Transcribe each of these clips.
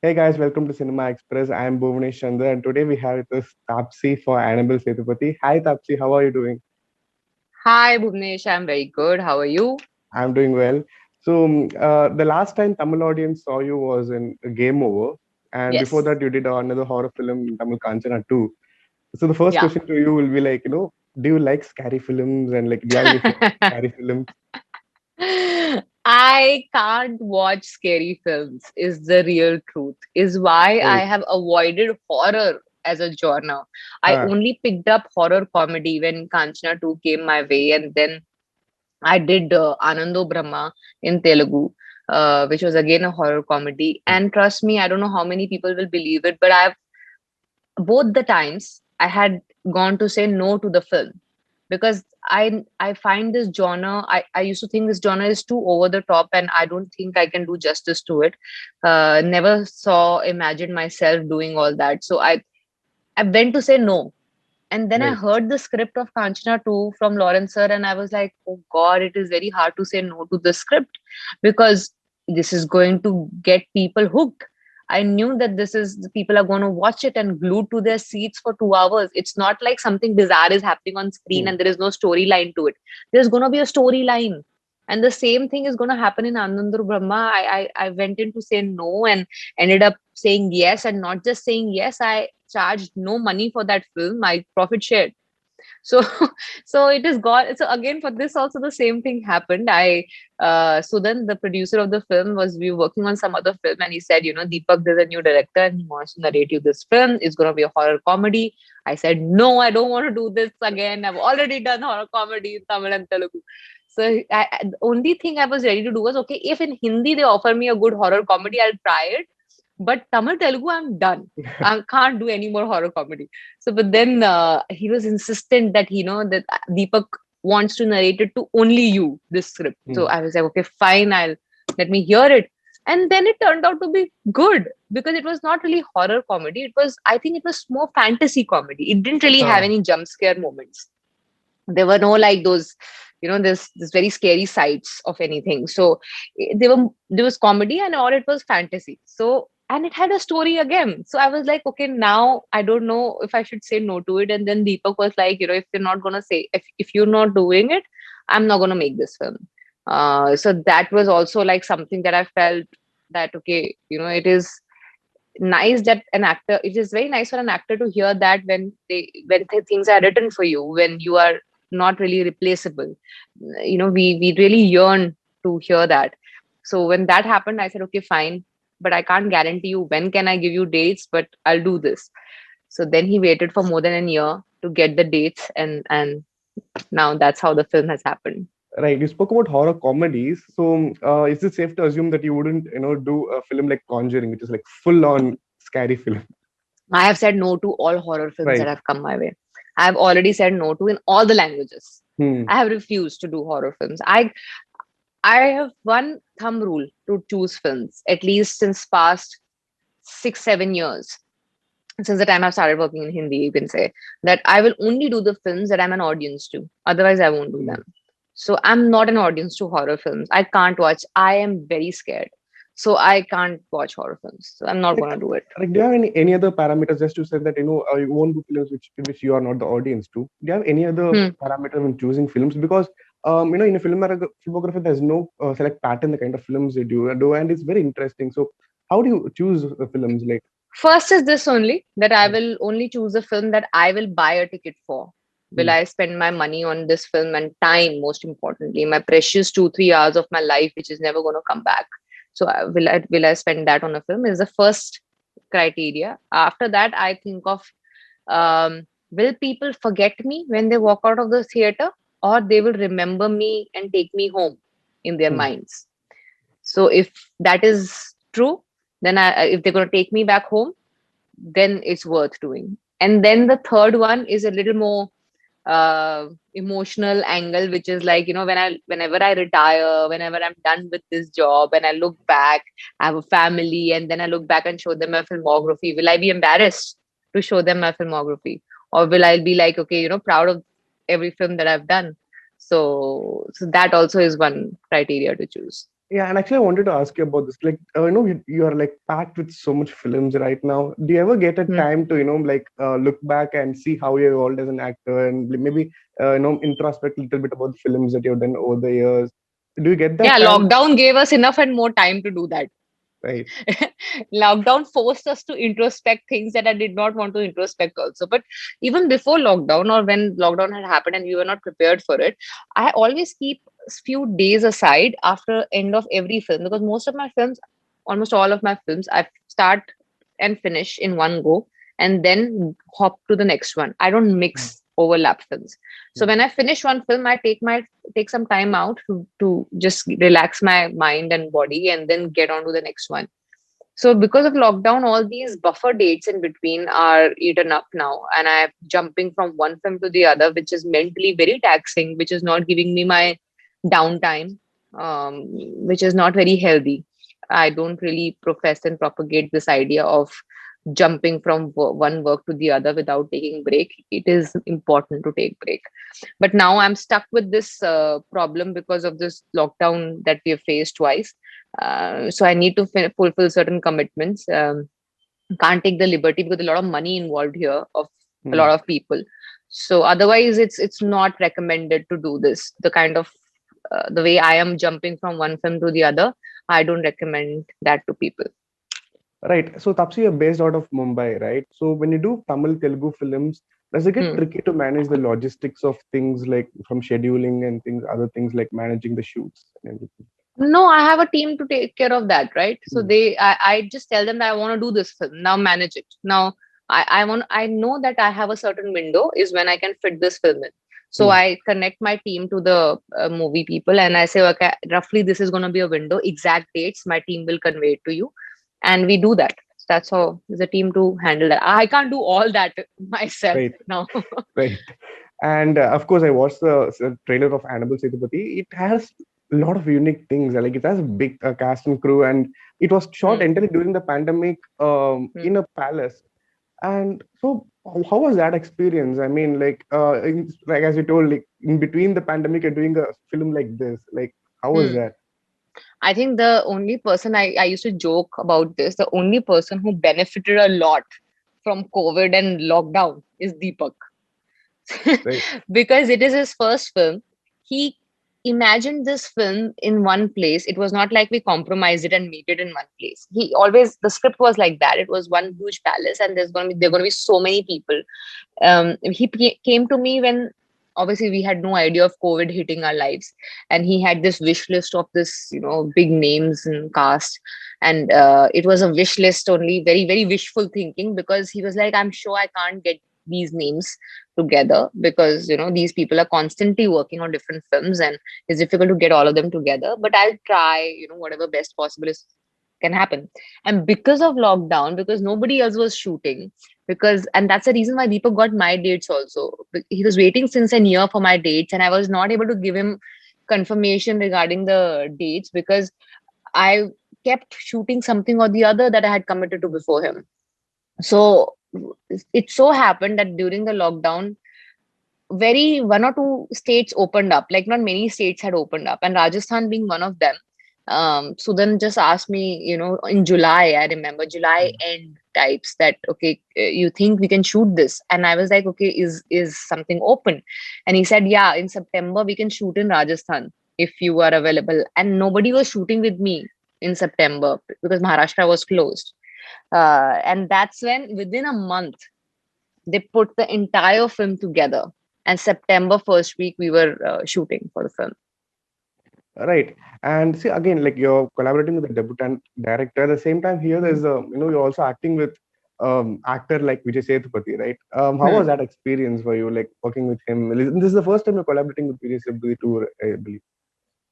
Hey guys, welcome to Cinema Express. I am Bhuvanesh Chandar, and today we have with us Taapsee for Annabelle Sethupathi. Hi Taapsee, how are you doing? Hi, Bhuvanesh. I'm very good. How are you? I'm doing well. The last time Tamil audience saw you was in Game Over, and before Yes. that, you did another horror film, Tamil Kanchana 2. So the first Yeah. question to you will be like, do you like scary films and like, do you have any favorite scary films? I can't watch scary films, is the real truth. Is why I Oh, have avoided horror as a genre. I ah, only picked up horror comedy when Kanchana 2 came my way, and then I did Anando Brahma in Telugu, which was again a horror comedy. And trust me, I don't know how many people will believe it, but I've both the times I had gone to say no to the film because I find this genre, I used to think this genre is too over the top and I don't think I can do justice to it. Never saw imagine myself doing all that. So I went to say no. And then I right. heard the script of Kanchana 2 from Lawrence sir, and I was like, oh God, it is very hard to say no to the script because this is going to get people hooked. I knew that this is people are going to watch it and glued to their seats for 2 hours. It's not like something bizarre is happening on screen Hmm. and there is no storyline to it. There's going to be a storyline. And the same thing is going to happen in Anandur Brahma. I went in to say no and ended up saying yes, and not just saying yes. I charged no money for that film. I profit shared. So so it is gone. So again, for this also the same thing happened. So then the producer of the film was, we were working on some other film, and he said, Deepak, there's a new director and he wants to narrate you this film. It's going to be a horror comedy. I said, no, I don't want to do this again. I've already done horror comedy in Tamil and Telugu. So the only thing I was ready to do was, okay, if in Hindi they offer me a good horror comedy, I'll try it. But Tamil Telugu, I'm done. I can't do any more horror comedy. So, but then he was insistent that that Deepak wants to narrate it to only you this script. So Hmm. I was like, okay, fine, I'll let me hear it. And then it turned out to be good because it was not really horror comedy. I think it was more fantasy comedy. It didn't really have Ah, any jump scare moments. There were no like those, this very scary sights of anything. So there was comedy and or it was fantasy. So and it had a story again. So I was like, okay, now I don't know if I should say no to it. And then Deepak was like, if you're not gonna say, if you're not doing it, I'm not gonna make this film. So that was also like something that I felt that, okay, it is nice that an actor, it is very nice for an actor to hear that when things are written for you, when you are not really replaceable. We really yearn to hear that. So when that happened, I said, okay, fine, but I can't guarantee you when can I give you dates, but I'll do this. So then he waited for more than a year to get the dates, and now that's how the film has happened. right. You spoke about horror comedies. Is it safe to assume that you wouldn't, do a film like Conjuring, which is like full on scary film? I have said no to all horror films that Right. have come my way. I have already said no to in all the languages. Hmm. I have refused to do horror films. I have one thumb rule to choose films, at least since past 6 7 years. Since the time I've started working in Hindi, you can say that I will only do the films that I'm an audience to. Otherwise, I won't do Hmm. them. So I'm not an audience to horror films. I can't watch. I am very scared. So I can't watch horror films. So I'm not Like, gonna do it. do you have any other parameters just to say that you won't do films which you are not the audience to? Do you have any other Hmm. parameter when choosing films? Because in a filmography, there's no select pattern the kind of films you do, and it's very interesting. So how do you choose the films? Like, First is this only, that I will only choose a film that I will buy a ticket for. Will hmm, I spend my money on this film and time, most importantly, my precious 2 3 hours of my life, which is never going to come back. So will I spend that on a film? Is the first criteria. After that, I think of, will people forget me when they walk out of the theater, or they will remember me and take me home in their hmm, minds. So if that is true, then if they're going to take me back home, then it's worth doing. And then the third one is a little more emotional angle, which is like, whenever I retire, whenever I'm done with this job and I look back, I have a family, and then I look back and show them my filmography, will I be embarrassed to show them my filmography, or will I be like, okay, proud of every film that I've done? So that also is one criteria to choose. Yeah, and actually, I wanted to ask you about this. Like, you are like packed with so much films right now. Do you ever get a Hmm. time to, like, look back and see how you evolved as an actor and maybe, introspect a little bit about the films that you've done over the years? Do you get Yeah, that time? lockdown gave us enough and more time to do that. Right. Lockdown forced us to introspect things that I did not want to introspect also. But even before lockdown, or when lockdown had happened and we were not prepared for it, I always keep few days aside after end of every film, because most of my films, almost all of my films, I start and finish in one go and then hop to the next one. I don't Mm, mix overlap films. So mm, when I finish one film, I take some time out to just relax my mind and body and then get on to the next one. So because of lockdown, all these buffer dates in between are eaten up now, and I'm jumping from one film to the other, which is mentally very taxing, which is not giving me my downtime, which is not very healthy. I don't really profess and propagate this idea of jumping from one work to the other without taking break. It is important to take break, but now I'm stuck with this problem because of this lockdown that we have faced twice. So I need to fulfill certain commitments. Can't take the liberty because a lot of money involved here of a mm. lot of people. So otherwise, it's not recommended to do this. The kind of the way I am jumping from one film to the other, I don't recommend that to people. Right. So, Tapsi, you're based out of Mumbai, right? So, when you do Tamil Telugu films, does it get Hmm. tricky to manage the logistics of things like from scheduling and things, other things like managing the shoots and everything? No, I have a team to take care of that, right? So Mm, I just tell them that I want to do this film. Now manage it. Now I know that I have a certain window is when I can fit this film in. So mm. I connect my team to the movie people and I say, okay, roughly this is going to be a window. Exact dates, my team will convey it to you, and we do that. That's how there's a team to handle that. I can't do all that myself Right. now. Right. And of course, I watched the trailer of Annabelle Sethupathi. It has a lot of unique things. Like it has a big cast and crew, and it was shot Hmm, entirely during the pandemic hmm. in a palace. And so, how was that experience? I mean, like as you told, like in between the pandemic and doing a film like this, like how was Hmm. that? I think the only person I used to joke about this, the only person who benefited a lot from COVID and lockdown is Deepak. Right. Because it is his first film. He imagined this film in one place. It was not like we compromised it and made it in one place. He always, the script was like that. It was one huge palace and there are going to be so many people. Came to me when obviously we had no idea of COVID hitting our lives, and he had this wish list of this, big names and cast, and it was a wish list only, very very wishful thinking, because he was like, I'm sure I can't get these names together because these people are constantly working on different films and it's difficult to get all of them together, but I'll try, whatever best possible is can happen. And because of lockdown, because nobody else was shooting, and that's the reason why Deepak got my dates also. He was waiting since a year for my dates, and I was not able to give him confirmation regarding the dates because I kept shooting something or the other that I had committed to before him. So it so happened that during the lockdown, very one or two states opened up, like not many states had opened up, and Rajasthan being one of them. Sudan just asked me, in July, I remember July end types, that okay, you think we can shoot this? And I was like, okay, is something open? And he said, yeah, in September we can shoot in Rajasthan if you are available. And nobody was shooting with me in September because Maharashtra was closed. And that's when within a month they put the entire film together, and September first week we were shooting for the film. Right. And see, again, like you're collaborating with a debutant director. At the same time, here Mhm. there's you're also acting with actor like Vijay Sethupathi, right? How was Hmm. that experience for you, like working with him? This is the first time you're collaborating with Vijay Sethupathi too, I believe.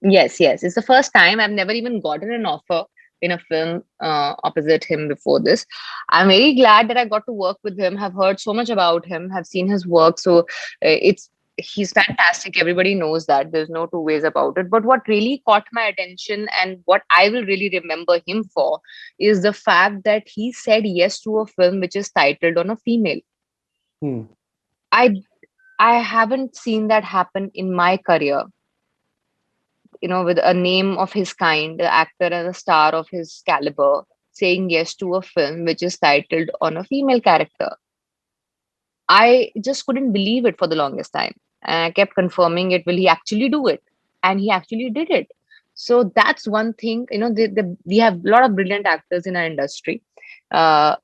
Yes, yes, it's the first time. I've never even gotten an offer in a film opposite him before this. I'm very glad that I got to work with him. Have heard so much about him, have seen his work. So it's he's fantastic. Everybody knows that. There's no two ways about it. But what really caught my attention and what I will really remember him for is the fact that he said yes to a film which is titled on a female. Hmm. I I haven't seen that happen in my career. with a name of his kind, the actor and a star of his caliber, saying yes to a film which is titled on a female character. I just couldn't believe it for the longest time. And I kept confirming it. Will he actually do it? And he actually did it. So that's one thing. We have a lot of brilliant actors in our industry. I've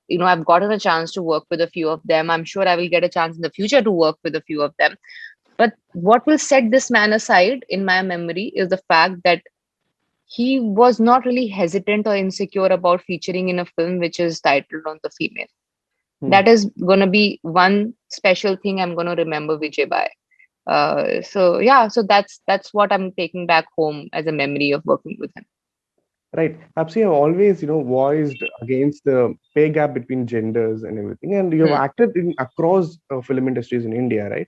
gotten a chance to work with a few of them. I'm sure I will get a chance in the future to work with a few of them. But what will set this man aside in my memory is the fact that he was not really hesitant or insecure about featuring in a film which is titled on the female. Hmm. That is going to be one special thing I'm going to remember Vijay by. So yeah, so that's what I'm taking back home as a memory of working with him. Right. Taapsee, have always, voiced against the pay gap between genders and everything, and you have Hmm. acted in across film industries in India, right?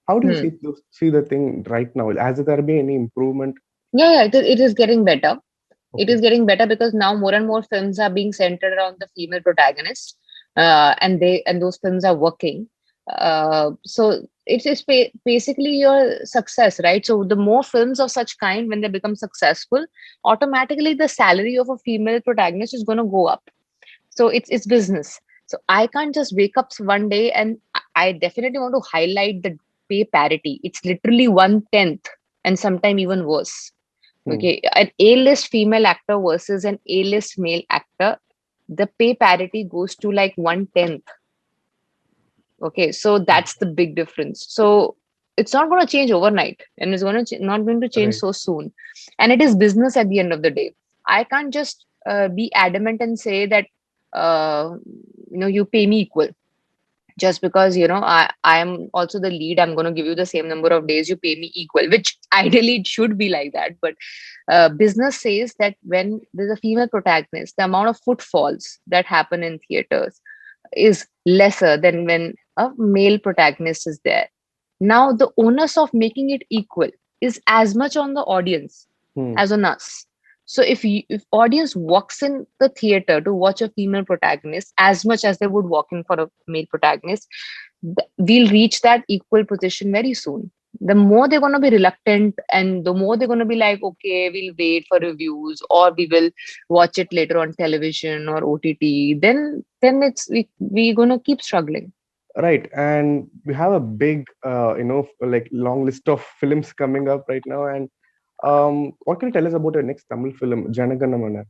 How do you Hmm. see the thing right now? Has there been any improvement? Yeah, it is getting better. It Okay. is getting better because now more and more films are being centered around the female protagonist, and those films are working. So basically your success, right? So the more films of such kind, when they become successful, automatically the salary of a female protagonist is going to go up. So it's business. So I can't just wake up one day, and I definitely want to highlight the pay parity. It's literally 1/10, and sometimes even worse. Hmm. Okay, an A-list female actor versus an A-list male actor, the pay parity goes to like 1/10. Okay, so that's the big difference. So it's not going to change overnight, and it's going to not going to change Right. so soon. And it is business at the end of the day. I can't just be adamant and say that uh, you pay me equal just because I'm also the lead. I'm going to give you the same number of days, you pay me equal, which ideally it should be like that. But business says that when there's a female protagonist, the amount of footfalls that happen in theaters is lesser than when a male protagonist is there. Now, the onus of making it equal is as much on the audience Hmm. as on us. So if audience walks in the theater to watch a female protagonist as much as they would walk in for a male protagonist, we'll reach that equal position very soon. The more they're going to be reluctant, and the more they're going to be like, okay, we'll wait for reviews, or we will watch it later on television or OTT, then we're going to keep struggling. Right. And we have a big, like long list of films coming up right now. And what can you tell us about your next Tamil film, Janaganamana?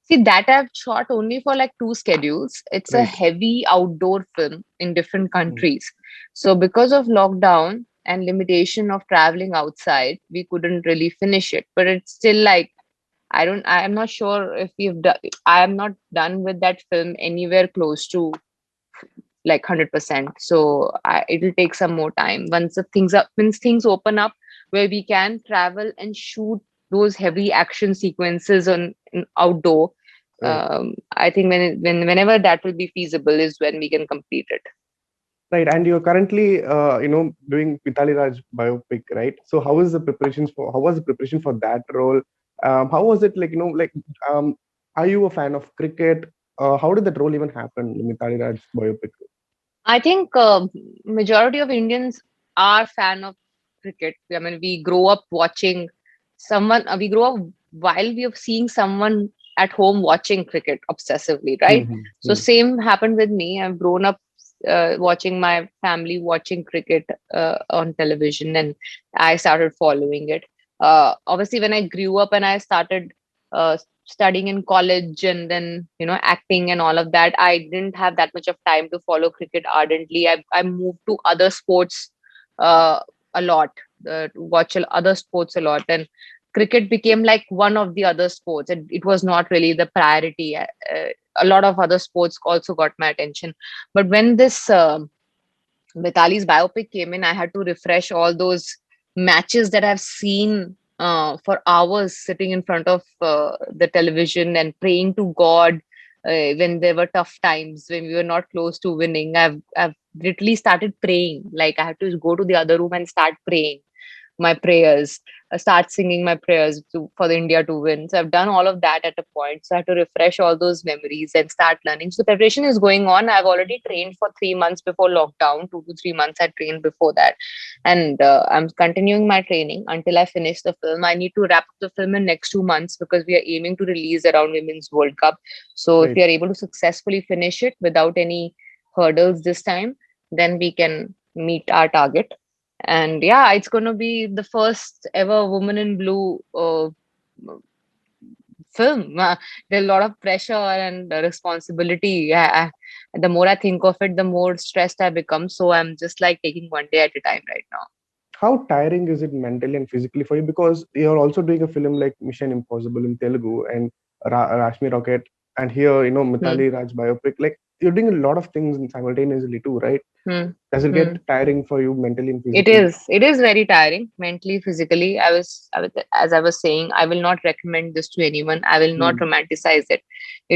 See, that I've shot only for like two schedules. It's a Right. heavy outdoor film in different Hmm. countries. So because of lockdown and limitation of traveling outside, we couldn't really finish it. But it's still like I'm not sure if we've done. I am not done with that film anywhere close to like 100%. So it'll take some more time. Once things open up where we can travel and shoot those heavy action sequences on in outdoor, Right. I think whenever that will be feasible is when we can complete it. Right. And you're currently, doing Pitali Raj biopic, right? So how was the preparation for that role? How was it like, are you a fan of cricket? How did that role even happen in Pitali Raj biopic? I think majority of Indians are fan of cricket. I mean, we grow up watching someone. We grow up while we are seeing someone at home watching cricket obsessively, right? So Mm-hmm. same happened with me. I've grown up watching my family watching cricket on television, and I started following it. Obviously, when I grew up and I started uh, studying in college and then acting and all of that, I didn't have that much of time to follow cricket ardently. I moved to other sports uh, a lot, to watch other sports a lot, and cricket became like one of the other sports. It was not really the priority. A lot of other sports also got my attention, but when this Mitali's biopic came in, I had to refresh all those matches that I've seen for hours sitting in front of the television and praying to God when there were tough times, when we were not close to winning. I've literally started praying. Like I had to go to the other room and start praying. my prayers, start singing my prayers for the India to win. So I've done all of that at a point. So I had to refresh all those memories and start learning. So preparation is going on. I've already trained for 3 months before lockdown. 2 to 3 months I trained before that, and I'm continuing my training until I finish the film. I need to wrap up the film in next 2 months because we are aiming to release around Women's World Cup. So if Right. we are able to successfully finish it without any hurdles this time, then we can meet our target. And yeah, it's going to be the first ever woman in blue film. There's a lot of pressure and responsibility. Yeah, the more I think of it, the more stressed I become. So I'm just like taking one day at a time right now. How tiring is it mentally and physically for you? Because you're also doing a film like Mission Impossible in Telugu and Rashmi Rocket, and here, Hmm. Mithali Raj biopic. Like, you're doing a lot of things simultaneously too, right? Hmm. Does it get Hmm. tiring for you mentally and It physically? is. It is very tiring, mentally, physically. As I was saying, I will not recommend this to anyone. I will not Hmm. romanticize it.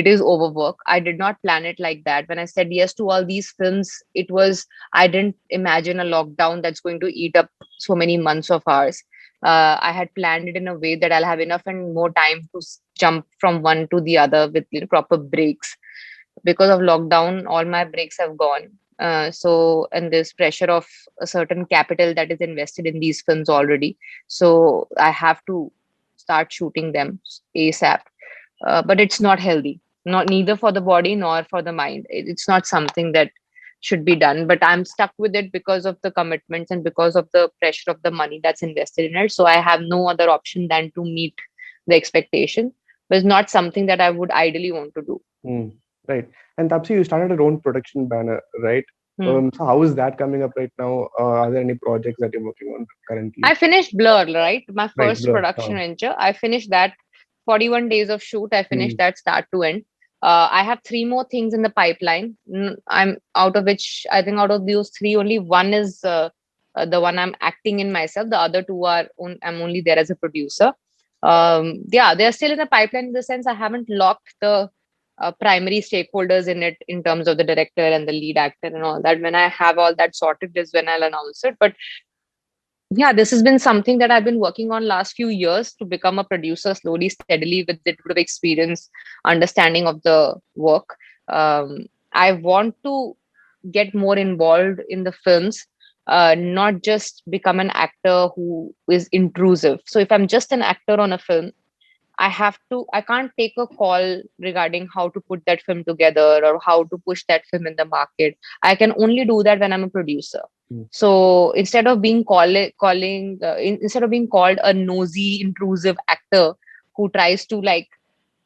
It is overwork. I did not plan it like that. When I said yes to all these films, it was, I didn't imagine a lockdown that's going to eat up so many months of ours. I had planned it in a way that I'll have enough and more time to jump from one to the other with proper breaks. Because of lockdown, all my breaks have gone. And there's pressure of a certain capital that is invested in these films already. So I have to start shooting them ASAP. But it's not healthy, not neither for the body nor for the mind. It's not something that should be done. But I'm stuck with it because of the commitments and because of the pressure of the money that's invested in it. So I have no other option than to meet the expectation. But it's not something that I would ideally want to do. Hmm. Right. And Tapsi, you started your own production banner, right? Hmm. So how is that coming up right now? Are there any projects that you're working on currently? I finished Blur, right? My Right, first Blur. production venture. I finished that 41 days of shoot. I Hmm. finished that start to end. I have three more things in the pipeline. I'm out of which I think out of those three, only one is the one I'm acting in myself. The other two I'm only there as a producer. Yeah, they're still in the pipeline in the sense I haven't locked the primary stakeholders in it in terms of the director and the lead actor and all that. When I have all that sorted is when I'll announce it. But yeah, this has been something that I've been working on last few years to become a producer slowly, steadily with a bit of experience, understanding of the work. I want to get more involved in the films, not just become an actor who is intrusive. So if I'm just an actor on a film, I can't take a call regarding how to put that film together or how to push that film in the market. I can only do that when I'm a producer. Hmm. So instead of instead of being called a nosy, intrusive actor who tries to like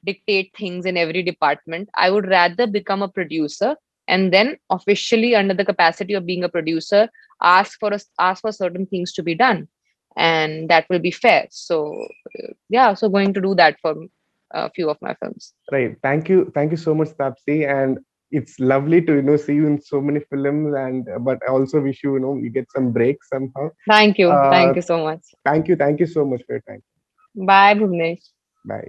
dictate things in every department, I would rather become a producer and then officially under the capacity of being a producer, ask for certain things to be done, and that will be fair. So yeah, so going to do that for a few of my films. Right. Thank you so much, Tapsi. And it's lovely to see you in so many films. And but I also wish you get some breaks somehow. Thank Uh, you so much. thank you so much for your time. Bye, Bhuvnesh. Bye.